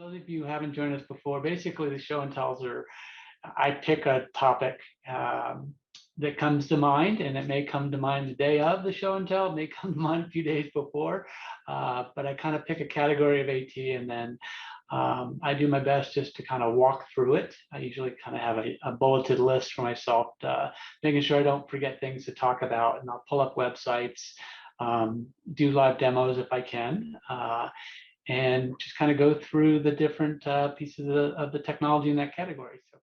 those of you who haven't joined us before, basically the show and tells are, I pick a topic that comes to mind, and it may come to mind the day of the show and tell, it may come to mind a few days before, but I kind of pick a category of AT, and then I do my best just to kind of walk through it. I usually kind of have a bulleted list for myself, making sure I don't forget things to talk about, and I'll pull up websites, do live demos if I can, and just kind of go through the different pieces of the technology in that category. So.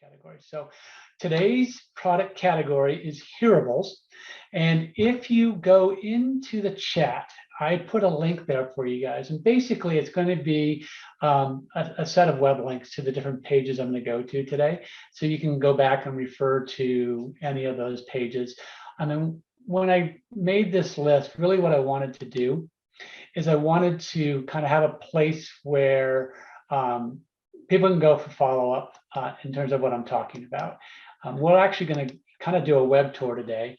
Category. So today's product category is Hearables. And if you go into the chat, I put a link there for you guys. And basically, it's going to be a set of web links to the different pages I'm going to go to today. So you can go back and refer to any of those pages. I mean, when I made this list, really what I wanted to do is I wanted to kind of have a place where people can go for follow-up in terms of what I'm talking about. We're actually going to kind of do a web tour today.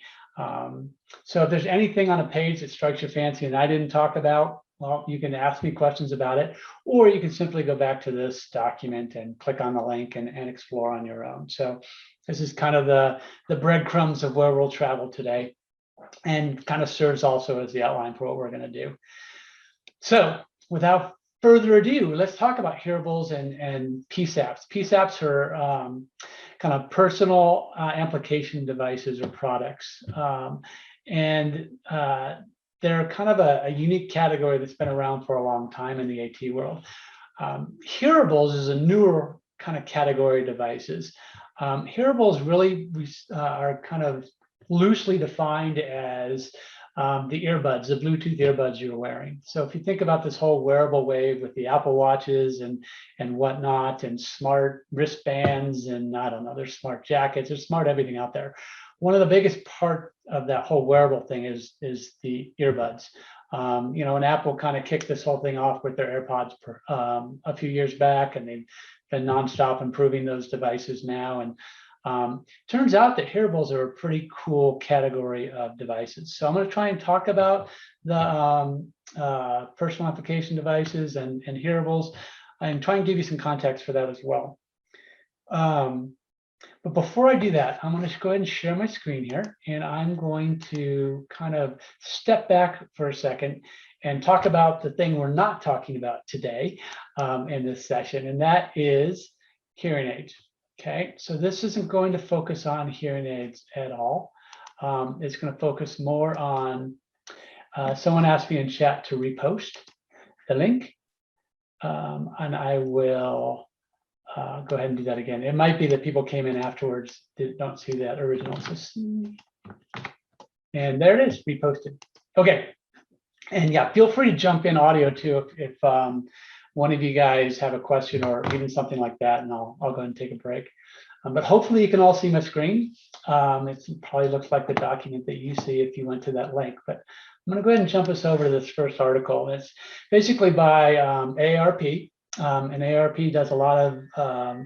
So if there's anything on a page that strikes your fancy and I didn't talk about, well, you can ask me questions about it, or you can simply go back to this document and click on the link and explore on your own. So this is kind of the breadcrumbs of where we'll travel today, and kind of serves also as the outline for what we're going to do. So without further ado, let's talk about Hearables and PSAPs. PSAPs are kind of personal amplification devices or products. And they're kind of a unique category that's been around for a long time in the AT world. Hearables is a newer kind of category of devices. Hearables really are kind of loosely defined as the earbuds, the Bluetooth earbuds you're wearing. So if you think about this whole wearable wave with the Apple Watches and whatnot, and smart wristbands, and I don't know, there's smart jackets, there's smart everything out there. One of the biggest part of that whole wearable thing is the earbuds. You know, and Apple kind of kicked this whole thing off with their AirPods a few years back, and they've been nonstop improving those devices now. And turns out that Hearables are a pretty cool category of devices. So I'm going to try and talk about the personal application devices and Hearables, and try and give you some context for that as well. But before I do that, I'm going to go ahead and share my screen here, and I'm going to kind of step back for a second and talk about the thing we're not talking about today in this session, and that is hearing aids. Okay, so this isn't going to focus on hearing aids at all. It's going to focus more on, someone asked me in chat to repost the link, and I will go ahead and do that again. It might be that people came in afterwards that don't see that original. And there it is, reposted. Okay, and yeah, feel free to jump in audio too if one of you guys have a question or even something like that, and I'll go ahead and take a break. But hopefully you can all see my screen. It probably looks like the document that you see if you went to that link, but I'm going to go ahead and jump us over to this first article. It's basically by AARP, and AARP does a lot of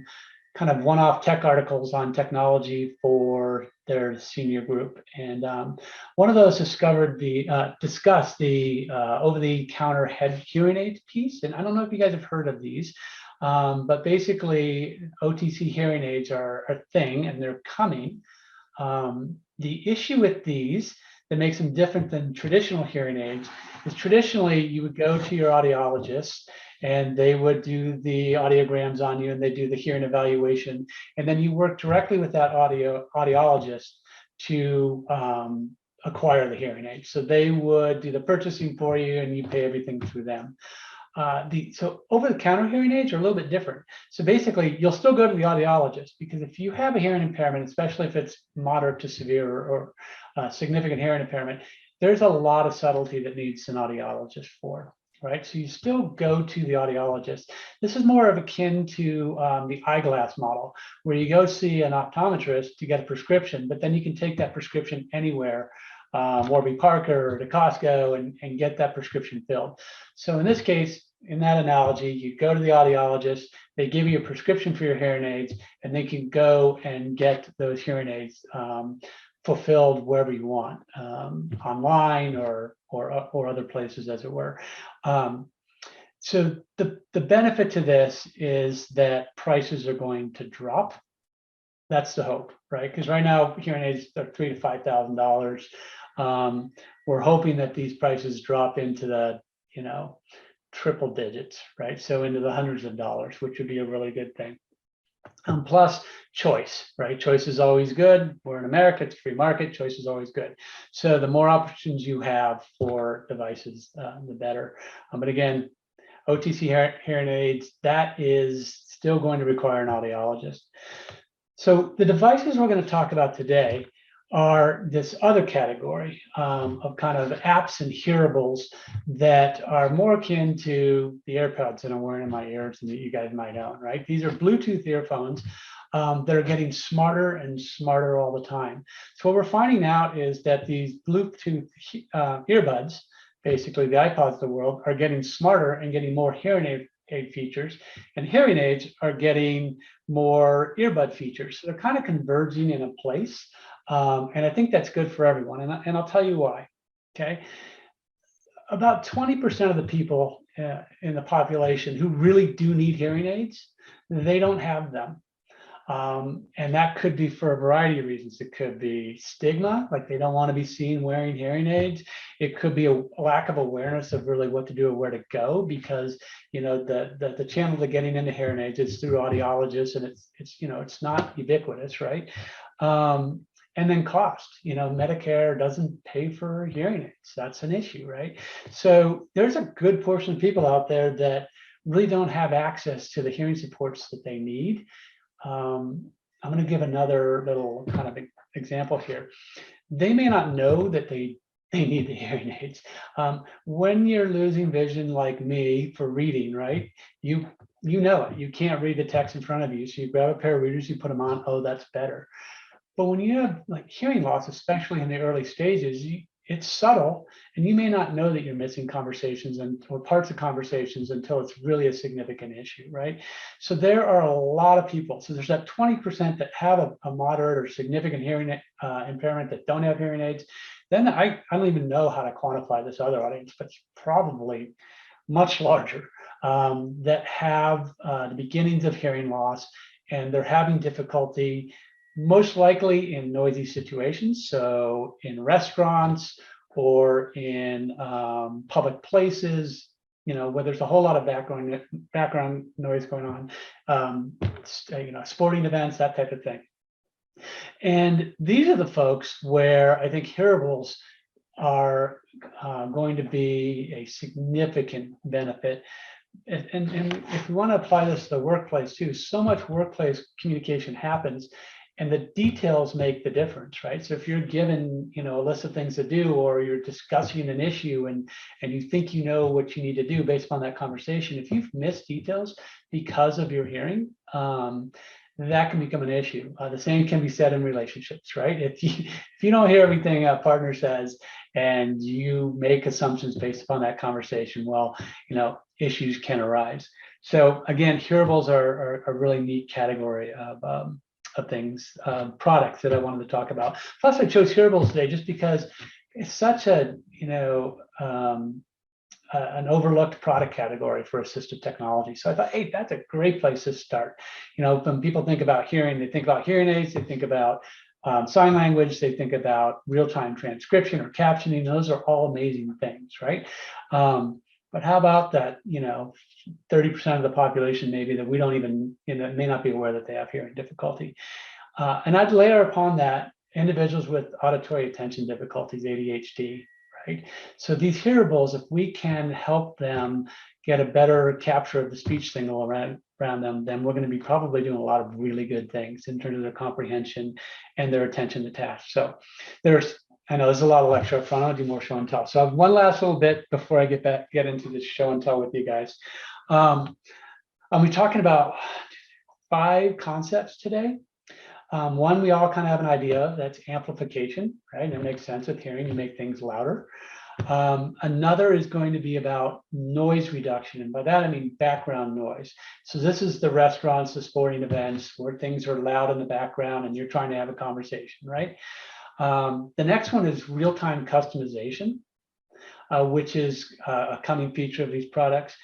kind of one-off tech articles on technology for their senior group. And one of those discussed the over-the-counter head hearing aids piece. And I don't know if you guys have heard of these, but basically OTC hearing aids are a thing, and they're coming. The issue with these that makes them different than traditional hearing aids is traditionally you would go to your audiologist, and they would do the audiograms on you, and they do the hearing evaluation, and then you work directly with that audiologist to acquire the hearing aid. So they would do the purchasing for you, and you pay everything through them. So over-the-counter hearing aids are a little bit different. So basically, you'll still go to the audiologist, because if you have a hearing impairment, especially if it's moderate to severe or significant hearing impairment, there's a lot of subtlety that needs an audiologist for. Right, so you still go to the audiologist. This is more of akin to the eyeglass model, where you go see an optometrist to get a prescription, but then you can take that prescription anywhere, Warby Parker or to Costco, and get that prescription filled. So in this case, in that analogy, you go to the audiologist, they give you a prescription for your hearing aids, and they can go and get those hearing aids fulfilled wherever you want, online or other places, as it were. So the benefit to this is that prices are going to drop. That's the hope, right? Because right now hearing aids are $3,000 to $5,000. We're hoping that these prices drop into the triple digits, right? So into the hundreds of dollars, which would be a really good thing. Plus choice, right? Choice is always good. We're in America, it's a free market. Choice is always good. So the more options you have for devices, the better. But again, OTC hearing aids, that is still going to require an audiologist. So the devices we're going to talk about today are this other category of kind of apps and hearables that are more akin to the AirPods that I'm wearing in my ears and that you guys might own, right? These are Bluetooth earphones that are getting smarter and smarter all the time. So what we're finding out is that these Bluetooth earbuds, basically the iPods of the world, are getting smarter and getting more hearing aid features, and hearing aids are getting more earbud features. So they're kind of converging in a place. And I think that's good for everyone. And I'll tell you why. Okay. About 20% of the people in the population who really do need hearing aids, they don't have them. And that could be for a variety of reasons. It could be stigma, like they don't want to be seen wearing hearing aids. It could be a lack of awareness of really what to do or where to go, because the channel to getting into hearing aids is through audiologists, and it's not ubiquitous, right? And then cost, Medicare doesn't pay for hearing aids. That's an issue, right? So there's a good portion of people out there that really don't have access to the hearing supports that they need. I'm going to give another little kind of example here. They may not know that they need the hearing aids. When you're losing vision like me for reading, right? You know it. You can't read the text in front of you. So you grab a pair of readers, you put them on. Oh, that's better. But when you have like hearing loss, especially in the early stages, it's subtle, and you may not know that you're missing conversations or parts of conversations until it's really a significant issue, right? So there are a lot of people. So there's that 20% that have a moderate or significant hearing impairment that don't have hearing aids. Then I don't even know how to quantify this other audience, but it's probably much larger, that have the beginnings of hearing loss, and they're having difficulty most likely in noisy situations. So in restaurants or in public places, where there's a whole lot of background noise going on, sporting events, that type of thing. And these are the folks where I think hearables are going to be a significant benefit. And if we want to apply this to the workplace too, so much workplace communication happens, and the details make the difference, right? So if you're given, a list of things to do, or you're discussing an issue and you think you know what you need to do based on that conversation, if you've missed details because of your hearing, that can become an issue. The same can be said in relationships, right? If you don't hear everything a partner says and you make assumptions based upon that conversation, well, issues can arise. So again, hearables are a really neat category of things, products that I wanted to talk about. Plus, I chose hearables today just because it's such an overlooked product category for assistive technology. So I thought, hey, that's a great place to start. When people think about hearing, they think about hearing aids, they think about sign language, they think about real-time transcription or captioning. Those are all amazing things, right? But how about that, 30% of the population maybe that we don't even, may not be aware that they have hearing difficulty. And I'd layer upon that individuals with auditory attention difficulties, ADHD, right? So these hearables, if we can help them get a better capture of the speech signal around them, then we're going to be probably doing a lot of really good things in terms of their comprehension and their attention to task. So I know there's a lot of lecture up front. I'll do more show and tell. So I have one last little bit before I get into this show and tell with you guys. I'll be talking about 5 concepts today. One we all kind of have an idea of, that's amplification, right? It makes sense with hearing, you make things louder. Another is going to be about noise reduction. And by that, I mean background noise. So this is the restaurants, the sporting events where things are loud in the background and you're trying to have a conversation, right? The next one is real-time customization, which is a coming feature of these products.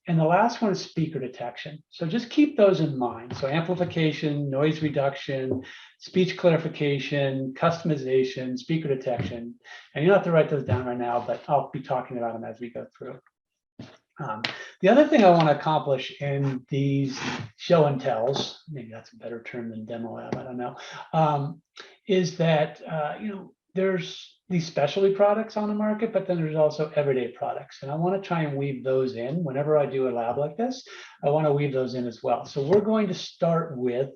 And the last one is speaker detection. So just keep those in mind. So amplification, noise reduction, speech clarification, customization, speaker detection. And you don't have to write those down right now, but I'll be talking about them as we go through. The other thing I want to accomplish in these show and tells, maybe that's a better term than demo lab, I don't know, is that there's these specialty products on the market, but then there's also everyday products. And I want to try and weave those in. Whenever I do a lab like this, I want to weave those in as well. So we're going to start with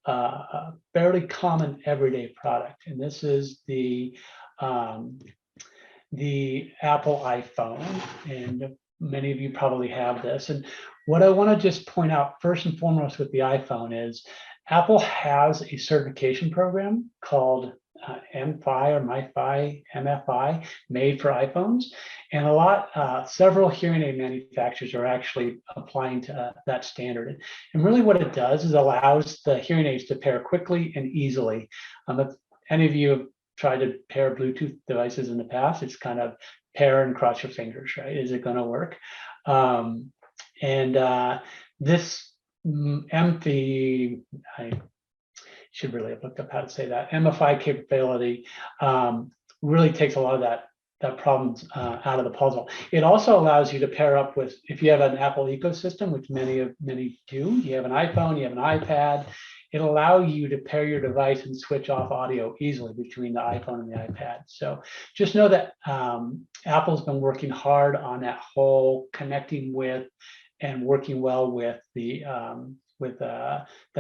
a fairly common everyday product. And this is the Apple iPhone. And many of you probably have this. And what I want to just point out first and foremost with the iPhone is Apple has a certification program called MFi or MiFi, MFI, made for iPhones, and several hearing aid manufacturers are actually applying to that standard. And really, what it does is allows the hearing aids to pair quickly and easily. If any of you have tried to pair Bluetooth devices in the past, it's kind of pair and cross your fingers, right? Is it going to work? This MFi, I should really have looked up how to say that, MFI capability really takes a lot of that problem out of the puzzle. It also allows you to pair up with, if you have an Apple ecosystem, which many do, you have an iPhone, you have an iPad, it'll allow you to pair your device and switch off audio easily between the iPhone and the iPad. So just know that Apple's been working hard on that whole connecting with and working well with the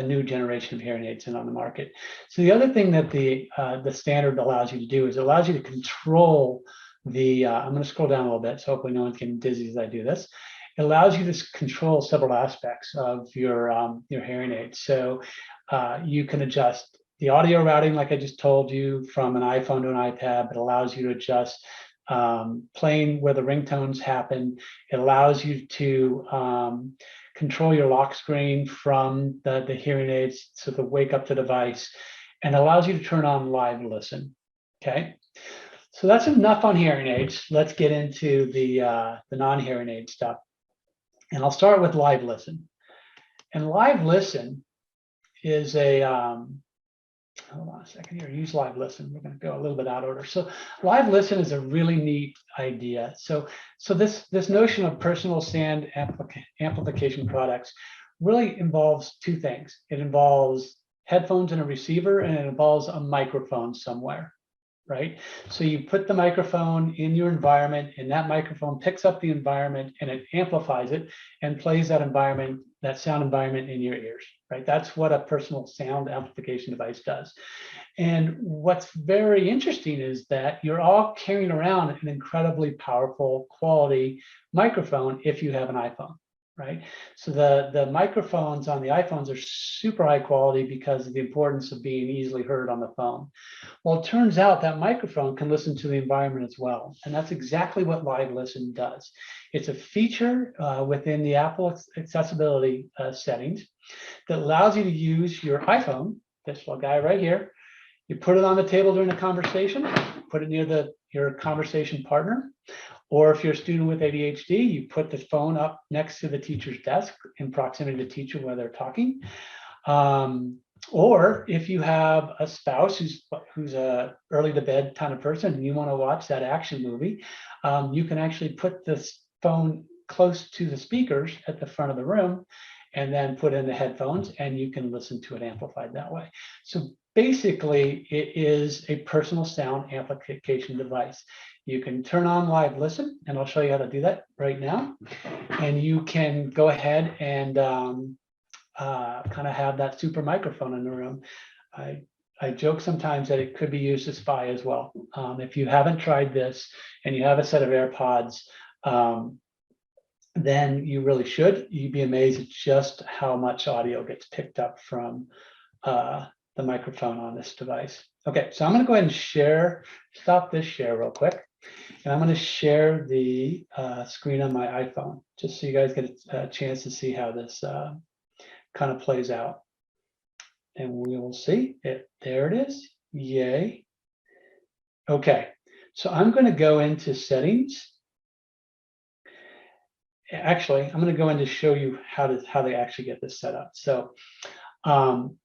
new generation of hearing aids in on the market. So the other thing that the standard allows you to do is it allows you to control the, I'm going to scroll down a little bit, so hopefully no one's getting dizzy as I do this. It allows you to control several aspects of your hearing aids. So you can adjust the audio routing, like I just told you, from an iPhone to an iPad. It allows you to adjust playing where the ringtones happen. It allows you to control your lock screen from the hearing aids, so to wake up the device, and allows you to turn on live listen. Okay, so that's enough on hearing aids. Let's get into the non-hearing aid stuff. And I'll start with live listen. And live listen is a, hold on a second here, use live listen. We're going to go a little bit out of order. So live listen is a really neat idea. So this notion of personal sound amplification products really involves two things. It involves headphones and a receiver, and it involves a microphone somewhere, right? So you put the microphone in your environment, and that microphone picks up the environment and it amplifies it and plays that environment, that sound environment in your ears, right? That's what a personal sound amplification device does. And what's very interesting is that you're all carrying around an incredibly powerful quality microphone if you have an iPhone, right? So the microphones on the iPhones are super high quality because of the importance of being easily heard on the phone. Well, it turns out that microphone can listen to the environment as well. And that's exactly what Live Listen does. It's a feature within the Apple accessibility settings that allows you to use your iPhone, this little guy right here. You put it on the table during a conversation, put it near your conversation partner. Or if you're a student with ADHD, you put the phone up next to the teacher's desk in proximity to the teacher while they're talking. Or if you have a spouse who's a early to bed kind of person and you want to watch that action movie, you can actually put this phone close to the speakers at the front of the room and then put in the headphones, and you can listen to it amplified that way. So basically, it is a personal sound amplification device. You can turn on live listen, and I'll show you how to do that right now. And you can go ahead and kind of have that super microphone in the room. I joke sometimes that it could be used as spy as well. If you haven't tried this and you have a set of AirPods, then you really should. You'd be amazed at just how much audio gets picked up from the microphone on this device. Okay, so I'm going to go ahead and stop this share real quick. And I'm going to share the screen on my iPhone, just so you guys get a chance to see how this kind of plays out. And we will see it. There it is. Yay. Okay, so I'm going to go into settings. Actually, I'm going to go in to show you how they actually get this set up. So um,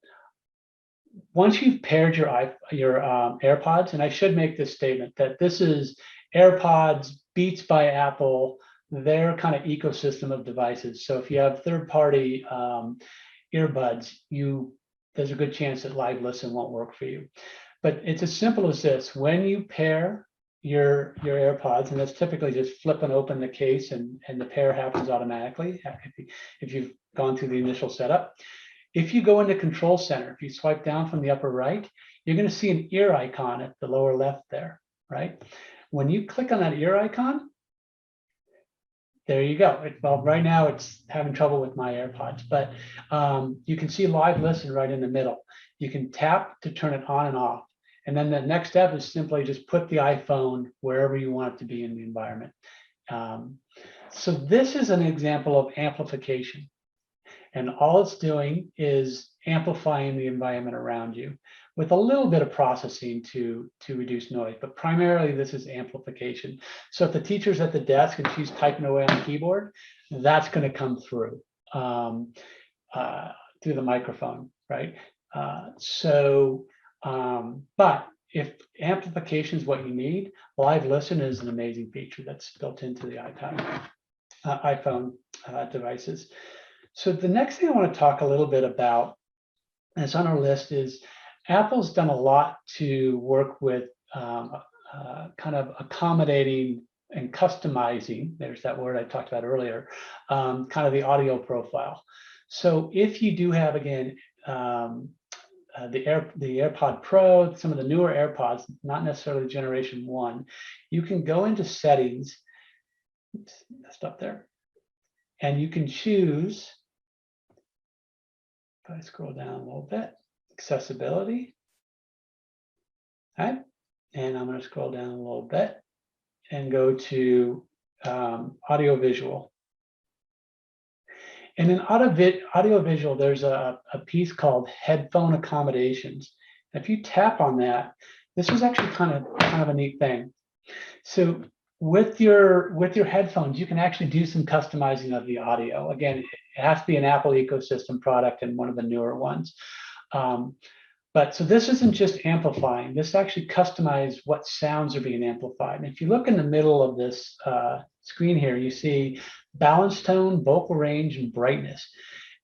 once you've paired your AirPods, and I should make this statement that this is AirPods, Beats by Apple, their kind of ecosystem of devices. So if you have third-party earbuds, there's a good chance that Live Listen won't work for you. But it's as simple as this: when you pair your AirPods, and that's typically just flipping open the case, and the pair happens automatically if you've gone through the initial setup. If you go into Control Center, if you swipe down from the upper right, you're going to see an ear icon at the lower left there, right? When you click on that ear icon, there you go. Well, right now it's having trouble with my AirPods, but you can see Live Listen right in the middle. You can tap to turn it on and off. And then the next step is simply just put the iPhone wherever you want it to be in the environment. So this is an example of amplification. And all it's doing is amplifying the environment around you with a little bit of processing to reduce noise. But primarily, this is amplification. So if the teacher's at the desk and she's typing away on the keyboard, that's going to come through through the microphone, right? But if amplification is what you need, Live Listen is an amazing feature that's built into the iPhone devices. So the next thing I want to talk a little bit about, and it's on our list, is Apple's done a lot to work with kind of accommodating and customizing, there's that word I talked about earlier, kind of the audio profile. So if you do have, again, the AirPod Pro, some of the newer AirPods, not necessarily Generation 1, you can go into settings, oops, messed up there, and you can choose, if I scroll down a little bit, accessibility. Okay. And I'm going to scroll down a little bit and go to audio visual. And in audio visual, there's a piece called headphone accommodations. If you tap on that, this is actually kind of a neat thing. So with your headphones, you can actually do some customizing of the audio. Again, it has to be an Apple ecosystem product and one of the newer ones. But so this isn't just amplifying. This actually customizes what sounds are being amplified. And if you look in the middle of this screen here, you see balance tone, vocal range, and brightness.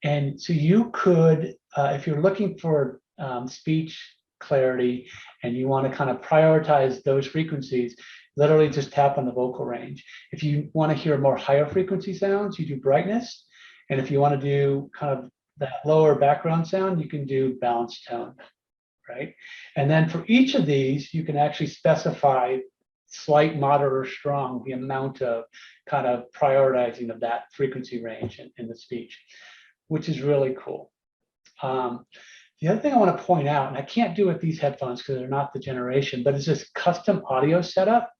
And so you could, if you're looking for speech clarity and you want to kind of prioritize those frequencies, literally just tap on the vocal range. If you want to hear more higher frequency sounds, you do brightness. And if you want to do kind of that lower background sound, you can do balance tone, right? And then for each of these, you can actually specify slight, moderate, or strong, the amount of kind of prioritizing of that frequency range in the speech, which is really cool. The other thing I want to point out, and I can't do it with these headphones because they're not the generation, but it's this custom audio setup.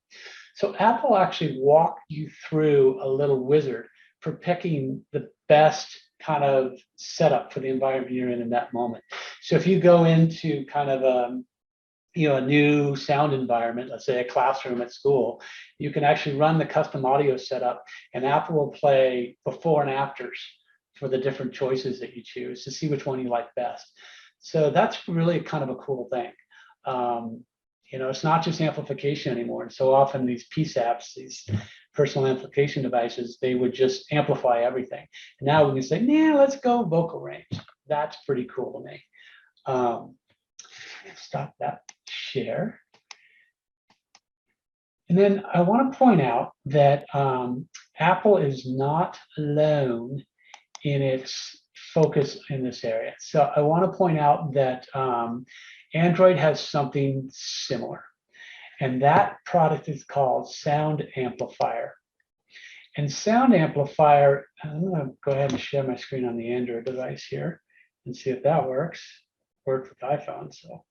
So Apple actually walked you through a little wizard for picking the best kind of setup for the environment you're in that moment. So if you go into kind of a new sound environment, let's say a classroom at school, you can actually run the custom audio setup, and Apple will play before and afters for the different choices that you choose to see which one you like best. So that's really kind of a cool thing. It's not just amplification anymore. And so often these PSAPs, these personal amplification devices, they would just amplify everything. And now we can say, nah, let's go vocal range. That's pretty cool to me. Stop that share. And then I want to point out that Apple is not alone in its focus in this area. So I want to point out that Android has something similar. And that product is called Sound Amplifier. And Sound Amplifier, I'm going to go ahead and share my screen on the Android device here and see if that works. Worked with iPhone, so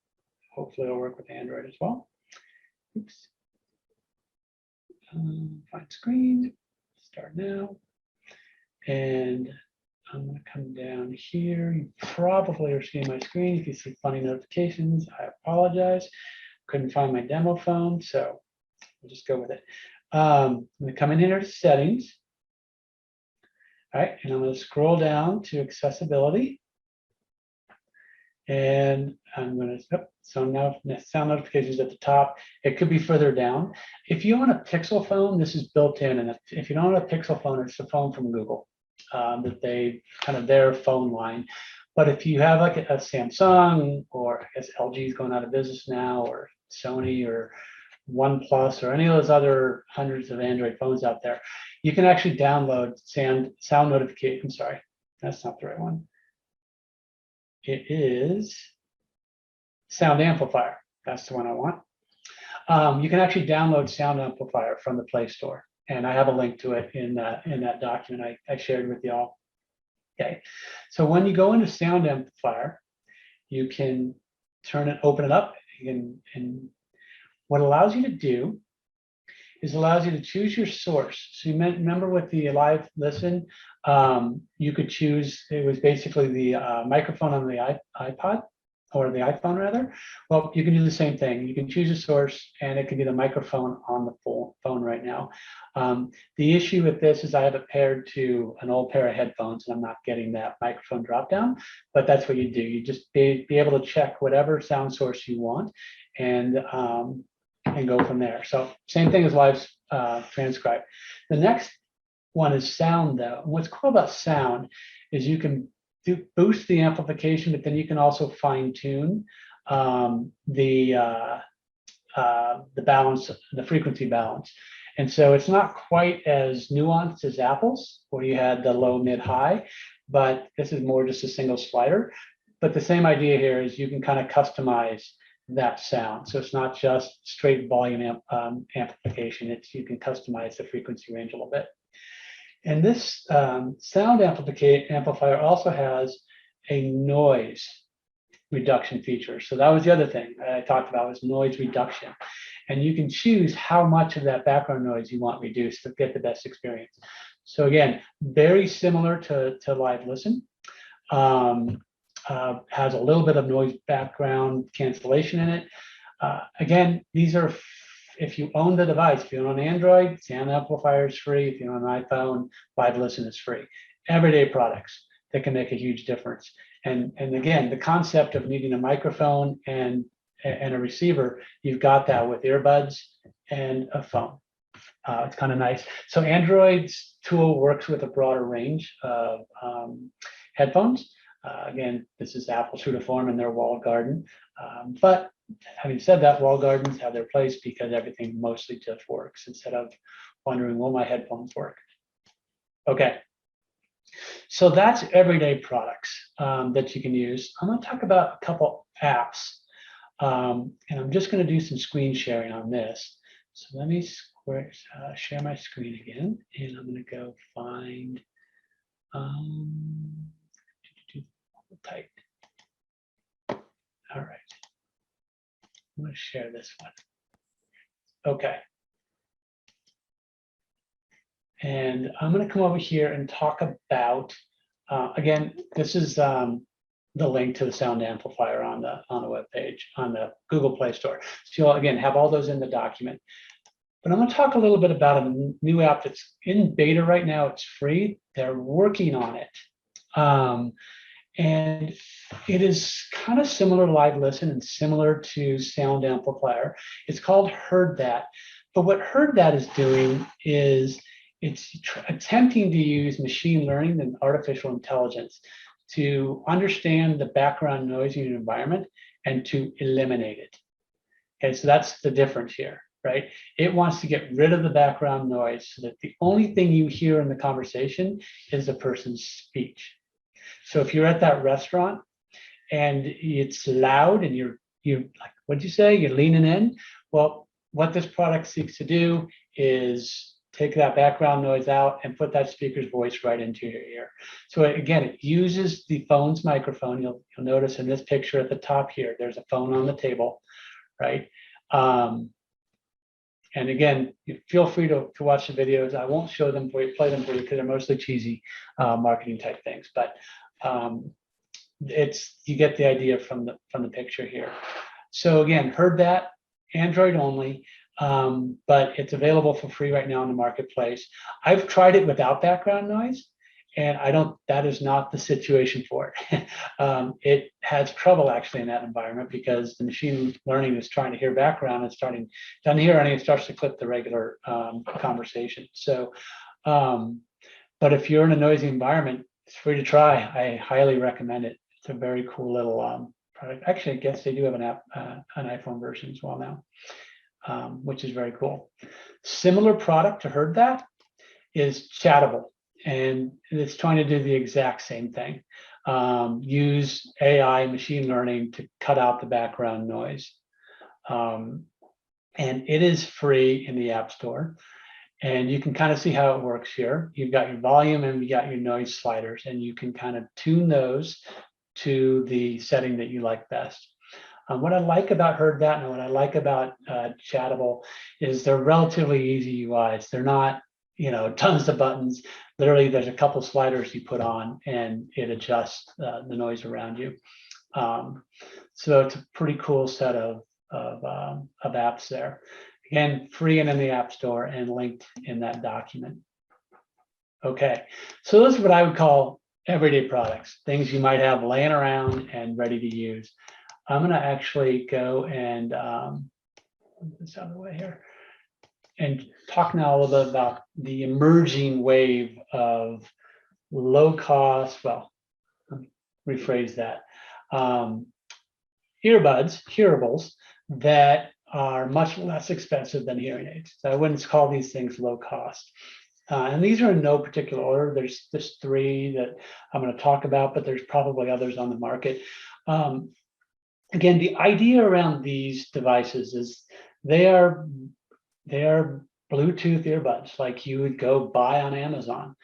hopefully it'll work with Android as well. Oops. Find screen, start now. And I'm going to come down here. You probably are seeing my screen. If you see funny notifications, I apologize. couldn't find my demo phone, so we'll just go with it. I'm going to come in here to settings. All right, and I'm going to scroll down to accessibility. And I'm going to, so now sound notifications at the top. It could be further down. If you own a Pixel phone, this is built in. And if you don't own a Pixel phone, it's a phone from Google that they kind of their phone line. But if you have like a Samsung, or I guess LG is going out of business now, or Sony, or OnePlus, or any of those other hundreds of Android phones out there, you can actually download sound notification. I'm sorry, that's not the right one. It is Sound Amplifier. That's the one I want. You can actually download Sound Amplifier from the Play Store, and I have a link to it in that document I shared with y'all. Okay, so when you go into Sound Amplifier, you can open it up, and what it allows you to do is allows you to choose your source. So you remember with the live listen, you could choose, it was basically the microphone on the iPod, or the iPhone rather. Well, you can do the same thing. You can choose a source, and it can be the microphone on the phone right now. The issue with this is I have it paired to an old pair of headphones, and I'm not getting that microphone drop down, but that's what you do. You just be able to check whatever sound source you want, and go from there. So same thing as live transcribe. The next one is sound, though. And what's cool about sound is you can boost the amplification, but then you can also fine tune the balance, the frequency balance. And so it's not quite as nuanced as Apple's, where you had the low, mid, high, but this is more just a single slider. But the same idea here is you can kind of customize that sound. So it's not just straight volume amplification. You can customize the frequency range a little bit. And this sound amplifier also has a noise reduction feature. So that was the other thing I talked about, was noise reduction. And you can choose how much of that background noise you want reduced to get the best experience. So again, very similar to Live Listen. Has a little bit of noise background cancellation in it. Again, these are, if you own the device, if you own an Android, Sound Amplifier is free. If you own an iPhone, Live Listen is free. Everyday products that can make a huge difference. And again, the concept of needing a microphone and a receiver, you've got that with earbuds and a phone. It's kind of nice. So Android's tool works with a broader range of headphones. Again, this is Apple's true to form in their walled garden. But having said that, walled gardens have their place because everything mostly just works, instead of wondering, will my headphones work? Okay. So that's everyday products that you can use. I'm going to talk about a couple apps. And I'm just going to do some screen sharing on this. So let me share my screen again, and I'm going to go find type. All right. I'm going to share this one. Okay. And I'm going to come over here and talk about, again, this is the link to the sound amplifier on the web page, on the Google Play Store. So you'll, again, have all those in the document. But I'm going to talk a little bit about a new app that's in beta right now. It's free. They're working on it. And it is kind of similar to Live Listen and similar to Sound Amplifier. It's called Heard That. But what Heard That is doing is it's attempting to use machine learning and artificial intelligence to understand the background noise in your environment and to eliminate it. Okay, so that's the difference here, right? It wants to get rid of the background noise so that the only thing you hear in the conversation is the person's speech. So if you're at that restaurant and it's loud and you're like, what'd you say? You're leaning in. Well, what this product seeks to do is take that background noise out and put that speaker's voice right into your ear. So again, it uses the phone's microphone. You'll notice in this picture at the top here, there's a phone on the table, right? And again, feel free to watch the videos. I won't show them for you, play them for you, because they're mostly cheesy marketing type things. But you get the idea from the picture here. So again, Heard That. Android only, but it's available for free right now in the marketplace. I've tried it without background noise, and that is not the situation for it. It has trouble actually in that environment because the machine learning is trying to hear background and doesn't hear any, it starts to clip the regular conversation. So, but if you're in a noisy environment, it's free to try. I highly recommend it. It's a very cool little product. Actually, I guess they do have an app, an iPhone version as well now, which is very cool. Similar product to Heard That is Chattable, and it's trying to do the exact same thing. Use AI machine learning to cut out the background noise. And it is free in the App Store. And you can kind of see how it works here. You've got your volume and you got your noise sliders, and you can kind of tune those to the setting that you like best. What I like about Heard That and what I like about Chattable is they're relatively easy UIs. They're not, tons of buttons. Literally, there's a couple sliders you put on, and it adjusts the noise around you. So it's a pretty cool set of apps there. Again, free and in the App Store and linked in that document. Okay, so those are what I would call everyday products, things you might have laying around and ready to use. I'm going to actually go and put this out of the way here and talk now a little bit about the emerging wave of low cost, well, rephrase that, earbuds, hearables, that are much less expensive than hearing aids. So I wouldn't call these things low cost. And these are in no particular order. There's just three that I'm going to talk about, but there's probably others on the market. Again, the idea around these devices is they are Bluetooth earbuds like you would go buy on Amazon.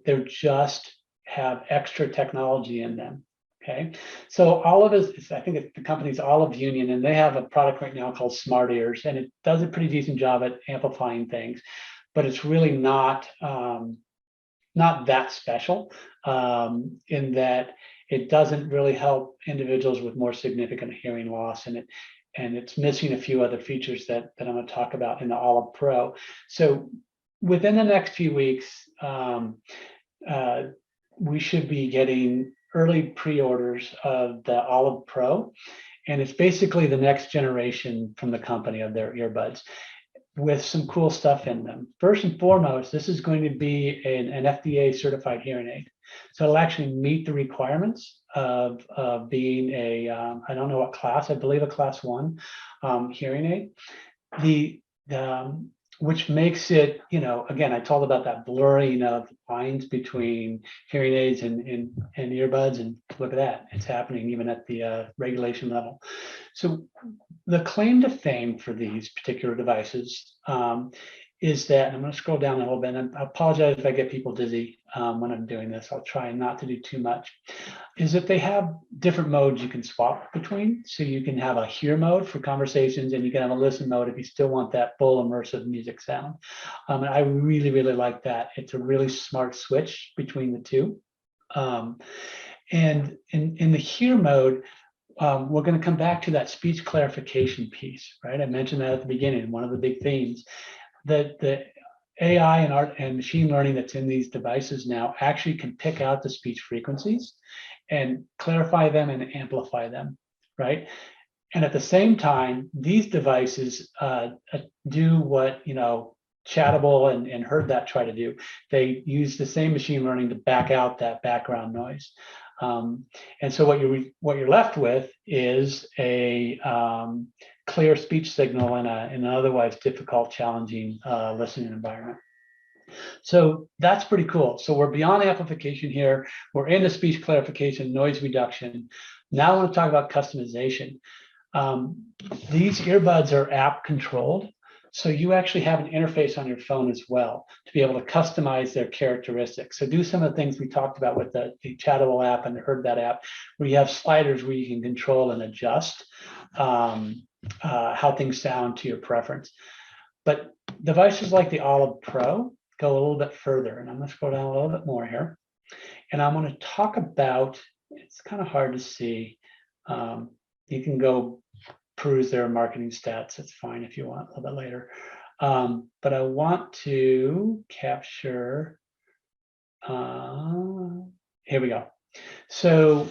They just have extra technology in them. Okay, so Olive I think it's the company's Olive Union, and they have a product right now called Smart Ears, and it does a pretty decent job at amplifying things, but it's really not that special in that it doesn't really help individuals with more significant hearing loss, and it's missing a few other features that I'm going to talk about in the Olive Pro. So within the next few weeks, we should be getting early pre-orders of the Olive Pro, and it's basically the next generation from the company of their earbuds with some cool stuff in them. First and foremost, this is going to be an FDA certified hearing aid. So it'll actually meet the requirements of being a, I don't know what class, I believe a class 1 hearing aid. Which makes it, again, I told about that blurring of lines between hearing aids and earbuds, and look at that, it's happening even at the regulation level. So the claim to fame for these particular devices is that, and I'm going to scroll down a little bit, and I apologize if I get people dizzy when I'm doing this. I'll try not to do too much. Is that they have different modes you can swap between. So you can have a hear mode for conversations, and you can have a listen mode if you still want that full immersive music sound. And I really, really like that. It's a really smart switch between the two. And in the hear mode, we're going to come back to that speech clarification piece, right? I mentioned that at the beginning, one of the big themes. That the AI and machine learning that's in these devices now actually can pick out the speech frequencies and clarify them and amplify them, right? And at the same time, these devices do what, Chattable and Heard That try to do. They use the same machine learning to back out that background noise. And so what you're left with is a clear speech signal in an otherwise difficult, challenging listening environment. So that's pretty cool. So we're beyond amplification here. We're into speech clarification, noise reduction. Now I want to talk about customization. These earbuds are app controlled. So you actually have an interface on your phone as well to be able to customize their characteristics. So do some of the things we talked about with the Chattable app and the Heard That app, where you have sliders where you can control and adjust how things sound to your preference. But devices like the Olive Pro go a little bit further, and I'm going to scroll down a little bit more here. And I'm going to talk about, it's kind of hard to see. You can go peruse their marketing stats. That's fine if you want a little bit later. But I want to capture, here we go. So,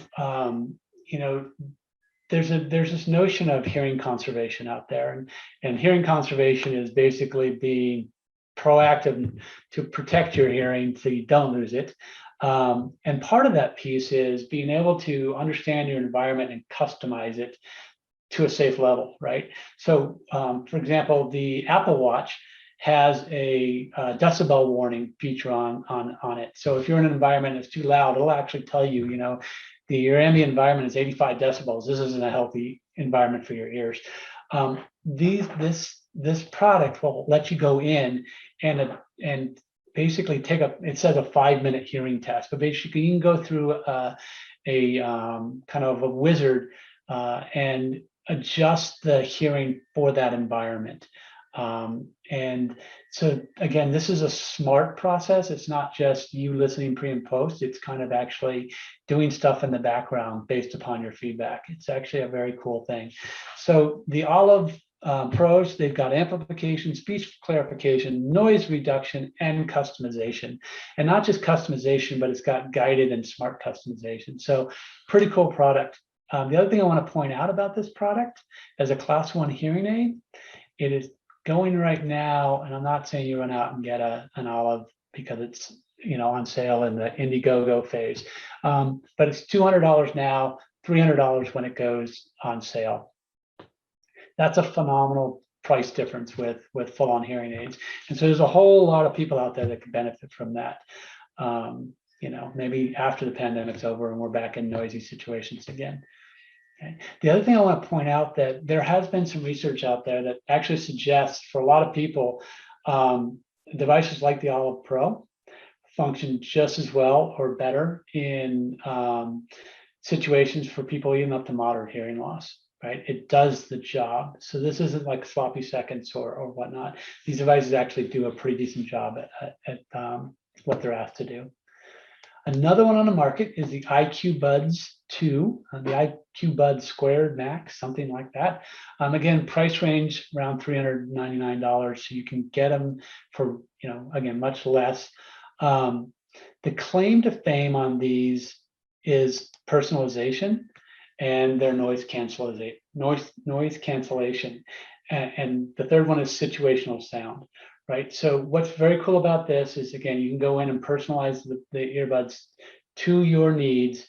there's this notion of hearing conservation out there, and hearing conservation is basically being proactive to protect your hearing so you don't lose it. And part of that piece is being able to understand your environment and customize it to a safe level, right? So, for example, the Apple Watch has a decibel warning feature on it. So if you're in an environment that's too loud, it'll actually tell you, your ambient environment is 85 decibels. This isn't a healthy environment for your ears. This product will let you go in and basically it says a 5-minute hearing test, but basically you can go through a kind of a wizard and adjust the hearing for that environment. And so again, this is a smart process. It's not just you listening pre and post. It's kind of actually doing stuff in the background based upon your feedback. It's actually a very cool thing. So the Olive Pros, they've got amplification, speech clarification, noise reduction, and customization. And not just customization, but it's got guided and smart customization. So pretty cool product. The other thing I want to point out about this product, as a Class 1 hearing aid, it is going right now, and I'm not saying you run out and get an Olive because it's on sale in the Indiegogo phase, but it's $200 now, $300 when it goes on sale. That's a phenomenal price difference with full-on hearing aids, and so there's a whole lot of people out there that can benefit from that. Maybe after the pandemic's over and we're back in noisy situations again. Okay. The other thing I want to point out that there has been some research out there that actually suggests for a lot of people, devices like the Olive Pro function just as well or better in situations for people even up to moderate hearing loss, right? It does the job. So this isn't like sloppy seconds or whatnot. These devices actually do a pretty decent job at what they're asked to do. Another one on the market is the IQ Buds 2, the IQ Buds Squared Max, something like that. Again, price range around $399, so you can get them for, again, much less. The claim to fame on these is personalization and their noise cancellation. And the third one is situational sound. Right. So what's very cool about this is, again, you can go in and personalize the earbuds to your needs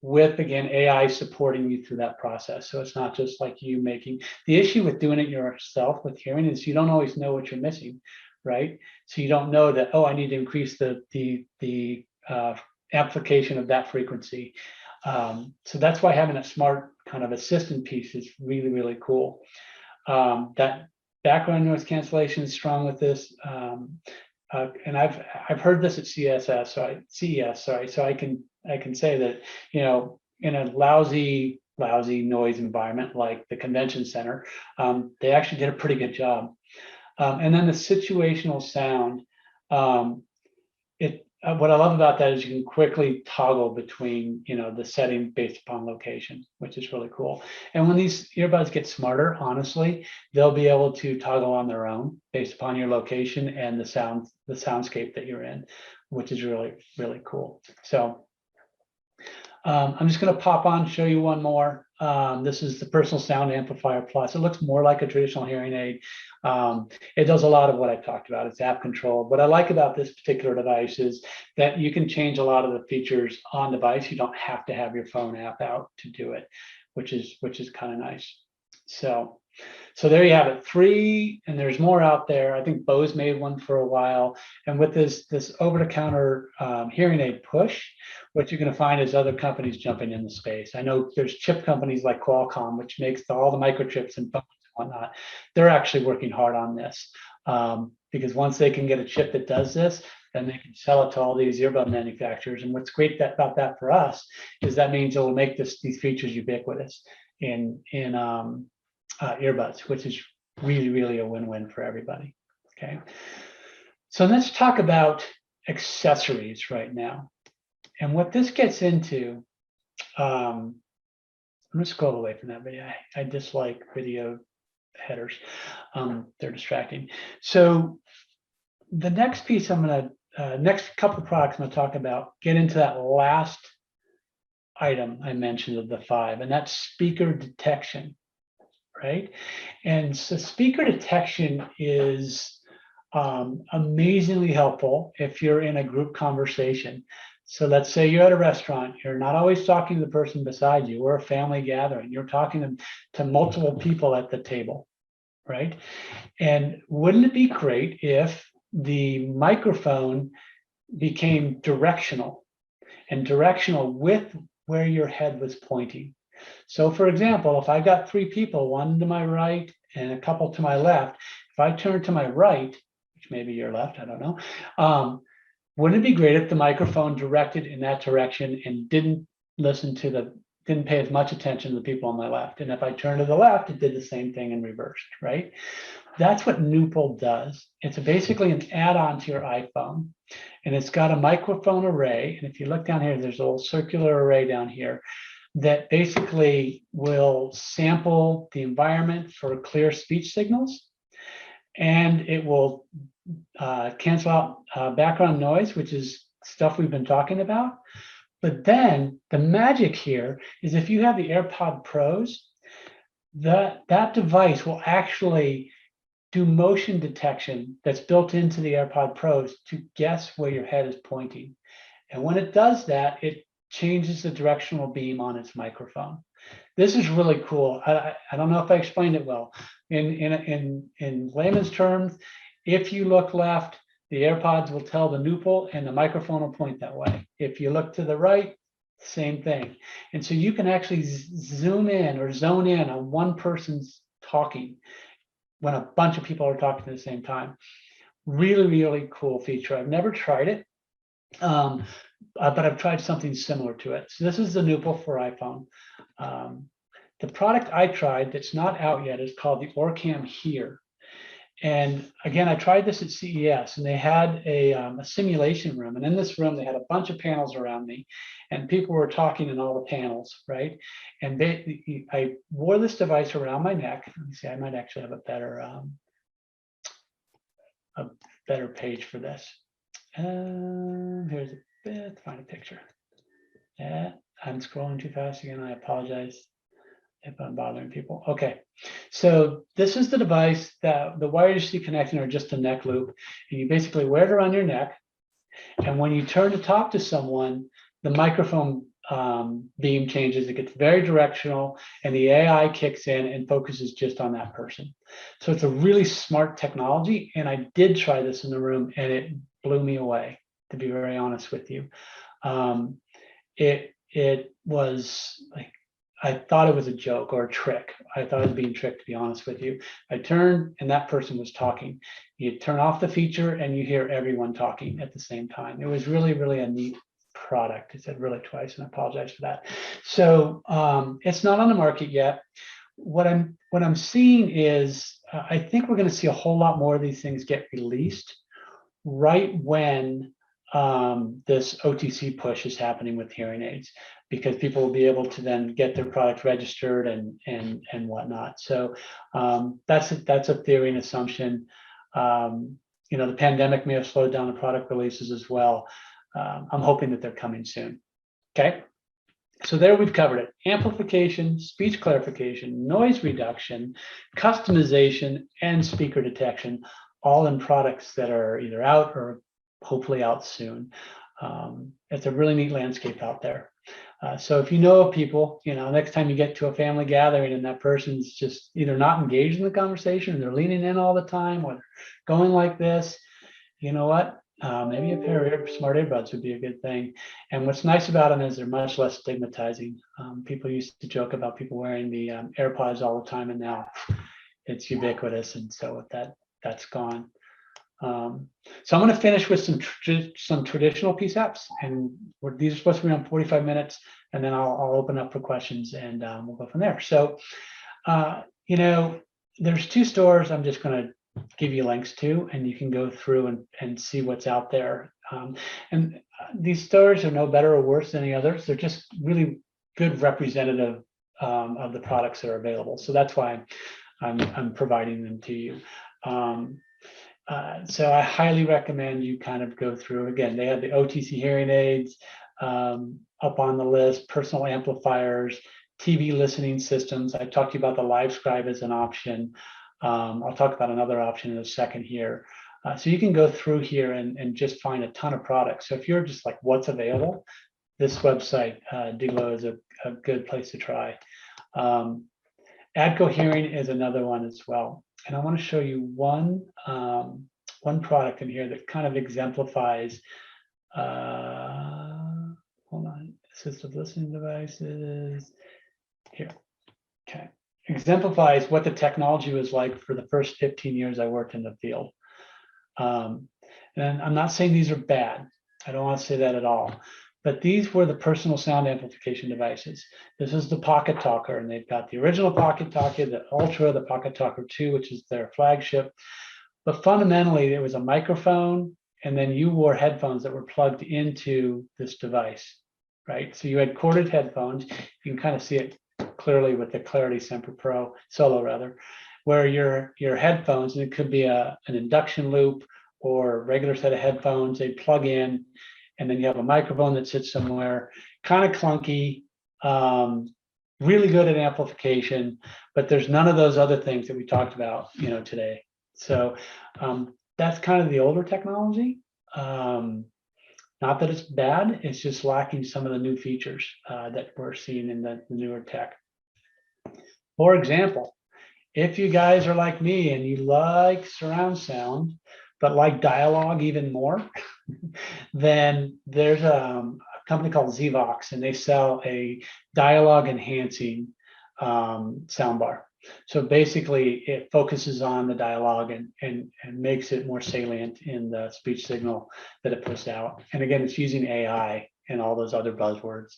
with, again, AI supporting you through that process. So it's not just like you making the issue with doing it yourself with hearing is you don't always know what you're missing. Right. So you don't know that, oh, I need to increase the amplification of that frequency. So that's why having a smart kind of assistant piece is really, really cool. That background noise cancellation is strong with this, and I've heard this at CES, so I can say that in a lousy noise environment like the convention center, they actually did a pretty good job. And then the situational sound, what I love about that is you can quickly toggle between the setting based upon location, which is really cool. And when these earbuds get smarter, honestly, they'll be able to toggle on their own based upon your location and the soundscape that you're in, which is really, really cool. So I'm just going to pop on, show you one more. This is the Personal Sound Amplifier Plus. It looks more like a traditional hearing aid. It does a lot of what I talked about. It's app control. What I like about this particular device is that you can change a lot of the features on device. You don't have to have your phone app out to do it, which is kind of nice. So there you have it, 3, and there's more out there. I think Bose made one for a while. And with this over-the-counter hearing aid push, what you're going to find is other companies jumping in the space. I know there's chip companies like Qualcomm, which makes all the microchips and phones and whatnot. They're actually working hard on this because once they can get a chip that does this, then they can sell it to all these earbud manufacturers. And what's great about that for us is that means it will make these features ubiquitous in earbuds, which is really, really a win-win for everybody. Okay, so let's talk about accessories right now. And what this gets into, going to scroll away from that video. I dislike video headers. They're distracting. So the next piece I'm going to, next couple of products I'm going to talk about, get into that last item I mentioned of the 5, and that's speaker detection, right? And so speaker detection is amazingly helpful if you're in a group conversation. So let's say you're at a restaurant, you're not always talking to the person beside you, or a family gathering, you're talking to multiple people at the table, right? And wouldn't it be great if the microphone became directional, and directional with where your head was pointing? So for example, if I got 3 people, one to my right and a couple to my left, if I turn to my right, which maybe your left, I don't know, wouldn't it be great if the microphone directed in that direction and didn't pay as much attention to the people on my left? And if I turn to the left, it did the same thing in reverse, right? That's what Nupal does. It's basically an add-on to your iPhone, and it's got a microphone array. And if you look down here, there's a little circular array down here that basically will sample the environment for clear speech signals, and it will cancel out background noise, which is stuff we've been talking about. But then the magic here is if you have the AirPod Pros, that device will actually do motion detection that's built into the AirPod Pros to guess where your head is pointing. And when it does that, it changes the directional beam on its microphone. This is really cool. I don't know if I explained it well. In layman's terms, if you look left, the AirPods will tell the Nupal and the microphone will point that way. If you look to the right, same thing. And so you can actually zoom in or zone in on one person's talking when a bunch of people are talking at the same time. Really, really cool feature. I've never tried it, but I've tried something similar to it. So this is the Nupal for iPhone. The product I tried that's not out yet is called the Orcam Hear. And again, I tried this at CES, and they had a simulation room. And in this room, they had a bunch of panels around me, and people were talking in all the panels, right? And I wore this device around my neck. Let me see, I might actually have a better page for this. Here's a bit, find a picture. Yeah, I'm scrolling too fast again. I apologize if I'm bothering people. Okay, so this is the device that the wirelessly connecting are just a neck loop, and you basically wear it around your neck. And when you turn to talk to someone, the microphone beam changes. It gets very directional, and the AI kicks in and focuses just on that person. So it's a really smart technology, and I did try this in the room, and it blew me away, to be very honest with you. It was like, I thought it was a joke or a trick. I thought I was being tricked, to be honest with you. I turned and that person was talking. You turn off the feature and you hear everyone talking at the same time. It was really, really a neat product. I said really twice, and I apologize for that. So it's not on the market yet. What I'm seeing is I think we're going to see a whole lot more of these things get released right when this OTC push is happening with hearing aids, because people will be able to then get their product registered and whatnot. So that's a theory and assumption. The pandemic may have slowed down the product releases as well. I'm hoping that they're coming soon. Okay. So there we've covered it: amplification, speech clarification, noise reduction, customization, and speaker detection, all in products that are either out or hopefully out soon. It's a really neat landscape out there. So if you know of people, next time you get to a family gathering and that person's just either not engaged in the conversation, or they're leaning in all the time, or they're going like this, you know what? Maybe a pair of smart earbuds would be a good thing. And what's nice about them is they're much less stigmatizing. People used to joke about people wearing the AirPods all the time, and now it's ubiquitous. And so with that's gone. So I'm going to finish with some traditional PSAPs, and these are supposed to be around 45 minutes, and then I'll open up for questions, and we'll go from there. So, there's 2 stores I'm just going to give you links to, and you can go through and see what's out there. And these stores are no better or worse than any others. They're just really good representative of the products that are available. So that's why I'm providing them to you. So I highly recommend you kind of go through. Again, they have the OTC hearing aids up on the list, personal amplifiers, TV listening systems. I talked to you about the LiveScribe as an option. I'll talk about another option in a second here. So you can go through here and just find a ton of products. So if you're just like, what's available, this website, Diglo, is a good place to try. ADCO Hearing is another one as well. And I want to show you one product in here that kind of exemplifies, hold on, assistive listening devices, here, okay. Exemplifies what the technology was like for the first 15 years I worked in the field. And I'm not saying these are bad. I don't want to say that at all. But these were the personal sound amplification devices. This is the Pocket Talker, and they've got the original Pocket Talker, the Ultra, the Pocket Talker 2, which is their flagship. But fundamentally, there was a microphone, and then you wore headphones that were plugged into this device, right? So you had corded headphones. You can kind of see it clearly with the Clarity Semper Pro, Solo rather, where your headphones, and it could be an induction loop or a regular set of headphones, they plug in, and then you have a microphone that sits somewhere, kind of clunky, really good at amplification, but there's none of those other things that we talked about, today. So that's kind of the older technology. Not that it's bad, it's just lacking some of the new features that we're seeing in the newer tech. For example, if you guys are like me and you like surround sound, but like dialogue even more, then there's a company called Zvox, and they sell a dialogue enhancing soundbar. So basically, it focuses on the dialogue and makes it more salient in the speech signal that it puts out. And again, it's using AI and all those other buzzwords.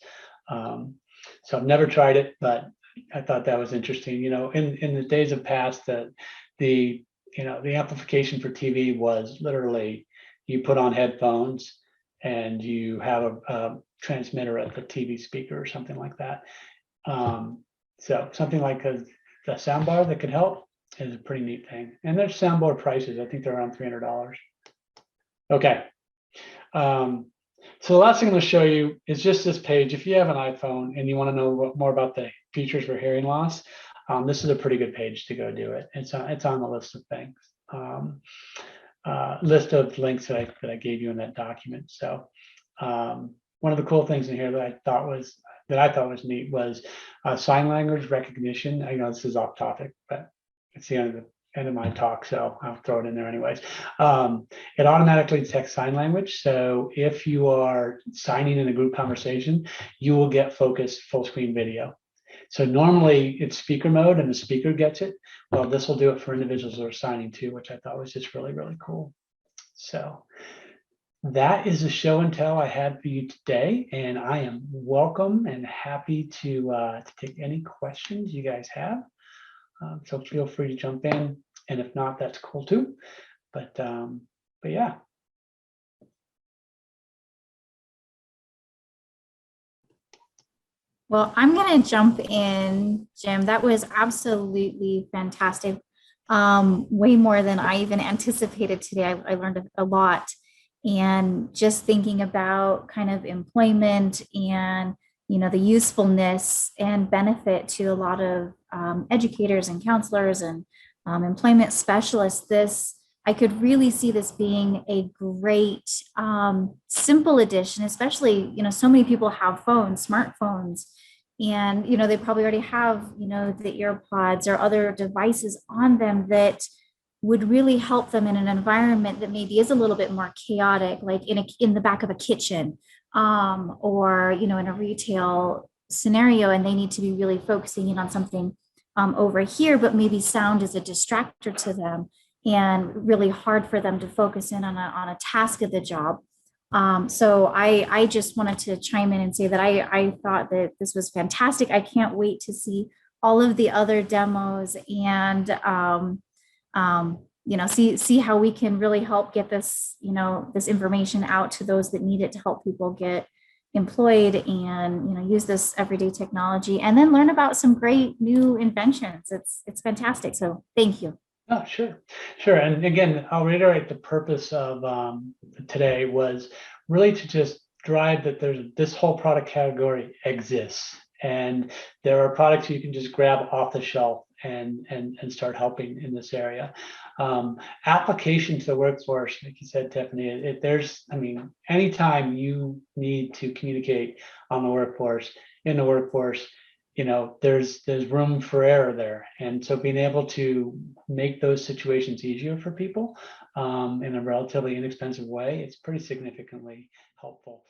So I've never tried it, but I thought that was interesting. In the days of past, the amplification for TV was literally you put on headphones and you have a transmitter at the TV speaker or something like that. So something like the soundbar that could help is a pretty neat thing. And there's soundbar prices. I think they're around $300. Okay. So the last thing I'm going to show you is just this page. If you have an iPhone and you want to know more about the features for hearing loss, this is a pretty good page to go do it. It's on the list of things, list of links that I gave you in that document. So one of the cool things in here that I thought was neat was sign language recognition. I know this is off topic, but it's the end of my talk, so I'll throw it in there anyways. It automatically detects sign language. So if you are signing in a group conversation, you will get focused full screen video. So normally it's speaker mode and the speaker gets it. Well, this will do it for individuals who are signing too, which I thought was just really, really cool. So that is the show and tell I had for you today, and I am welcome and happy to take any questions you guys have. So feel free to jump in, and if not, that's cool too. But yeah. Well, I'm going to jump in, Jim. That was absolutely fantastic. Way more than I even anticipated today. I learned a lot. And just thinking about kind of employment and, the usefulness and benefit to a lot of educators and counselors and employment specialists, I could really see this being a great, simple addition, especially, so many people have phones, smartphones, and, they probably already have, the earpods or other devices on them that would really help them in an environment that maybe is a little bit more chaotic, like in the back of a kitchen, or, in a retail scenario, and they need to be really focusing in on something over here, but maybe sound is a distractor to them and really hard for them to focus in on a task of the job. So I just wanted to chime in and say that I thought that this was fantastic. I can't wait to see all of the other demos and see how we can really help get this, this information out to those that need it to help people get employed and use this everyday technology and then learn about some great new inventions. It's fantastic. So thank you. Oh, sure, sure. And again, I'll reiterate the purpose of today was really to just drive that there's this whole product category exists, and there are products you can just grab off the shelf and start helping in this area. Application to the workforce, like you said, Tiffany, I mean, anytime you need to communicate on the workforce, in the workforce, there's room for error there. And so being able to make those situations easier for people in a relatively inexpensive way, it's pretty significantly helpful.